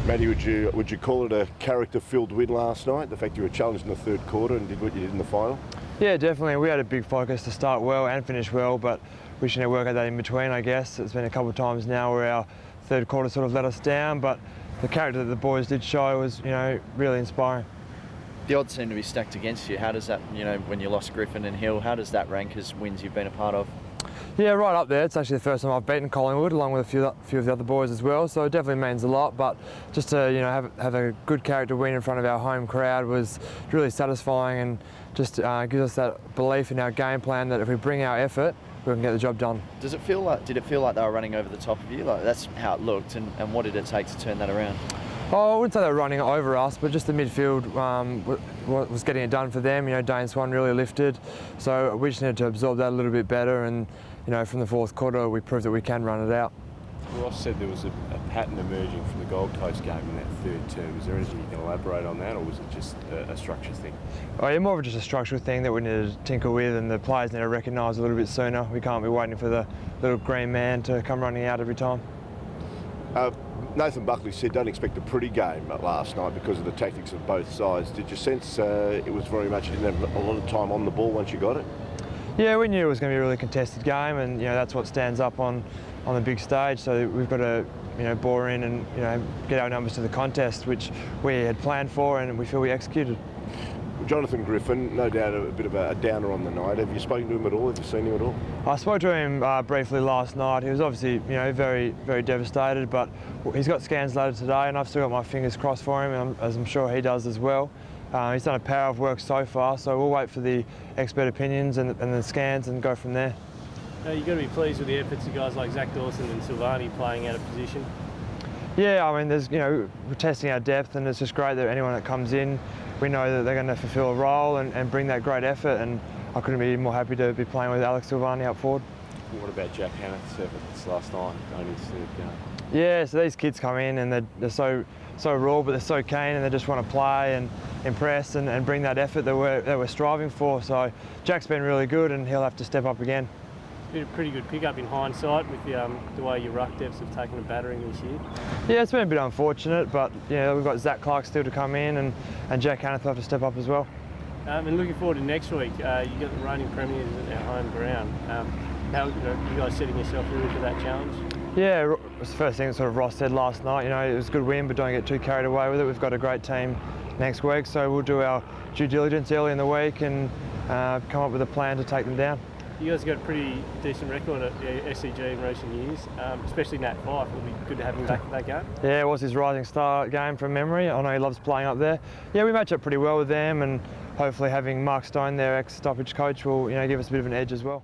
Matty, would you call it a character-filled win last night? The fact you were challenged in the third quarter and did what you did in the final? Yeah, definitely. We had a big focus to start well and finish well, but we should work at that in between, I guess. It's been a couple of times now where our third quarter sort of let us down, but the character that the boys did show was, really inspiring. The odds seem to be stacked against you. How does that, when you lost Griffin and Hill, how does that rank as wins you've been a part of? Yeah, right up there. It's actually the first time I've beaten Collingwood, along with a few of the other boys as well. So it definitely means a lot. But just to have a good character win in front of our home crowd was really satisfying, and just gives us that belief in our game plan that if we bring our effort, we can get the job done. Did it feel like they were running over the top of you? Like, that's how it looked, and what did it take to turn that around? Oh, I wouldn't say they were running over us, but just the midfield was getting it done for them. Dane Swan really lifted, so we just needed to absorb that a little bit better. And from the fourth quarter, we proved that we can run it out. Ross said there was a pattern emerging from the Gold Coast game in that third term. Is there anything you can elaborate on that, or was it just a structure thing? Oh, yeah, more of just a structural thing that we need to tinker with, and the players need to recognise a little bit sooner. We can't be waiting for the little green man to come running out every time. Nathan Buckley said don't expect a pretty game last night because of the tactics of both sides. Did you sense it was very much you didn't have a lot of time on the ball once you got it? Yeah, we knew it was going to be a really contested game, and that's what stands up on the big stage. So we've got to bore in and get our numbers to the contest, which we had planned for, and we feel we executed. Jonathan Griffin, no doubt a bit of a downer on the night. Have you spoken to him at all? Have you seen him at all? I spoke to him briefly last night. He was obviously very, very devastated, but he's got scans later today, and I've still got my fingers crossed for him, as I'm sure he does as well. He's done a power of work so far, so we'll wait for the expert opinions and the scans and go from there. You've got to be pleased with the efforts of guys like Zach Dawson and Silvani playing out of position. Yeah, I mean, we're testing our depth, and it's just great that anyone that comes in, we know that they're going to fulfil a role and bring that great effort, and I couldn't be more happy to be playing with Alex Silvani up forward. What about Jack Hannah's efforts last night, only his third game? Yeah, so these kids come in and they're so raw, but they're so keen, and they just want to play and impress and bring that effort that we're striving for. So Jack's been really good, and he'll have to step up again. It's been a pretty good pickup in hindsight with the way your ruck depths have taken a battering this year. Yeah, it's been a bit unfortunate, but we've got Zach Clark still to come in, and Jack Hannah will have to step up as well. And looking forward to next week, you got the reigning premiers at our home ground. How you guys setting yourself ready for that challenge? Yeah, it was the first thing that sort of Ross said last night. It was a good win, but don't get too carried away with it. We've got a great team next week, so we'll do our due diligence early in the week and come up with a plan to take them down. You guys have got a pretty decent record at SCG in recent years, especially Nat Fyfe. It'll be good to have him back at that game. Yeah, it was his rising star game from memory. I know he loves playing up there. Yeah, we match up pretty well with them, and hopefully having Mark Stone, their ex-stoppage coach, will give us a bit of an edge as well.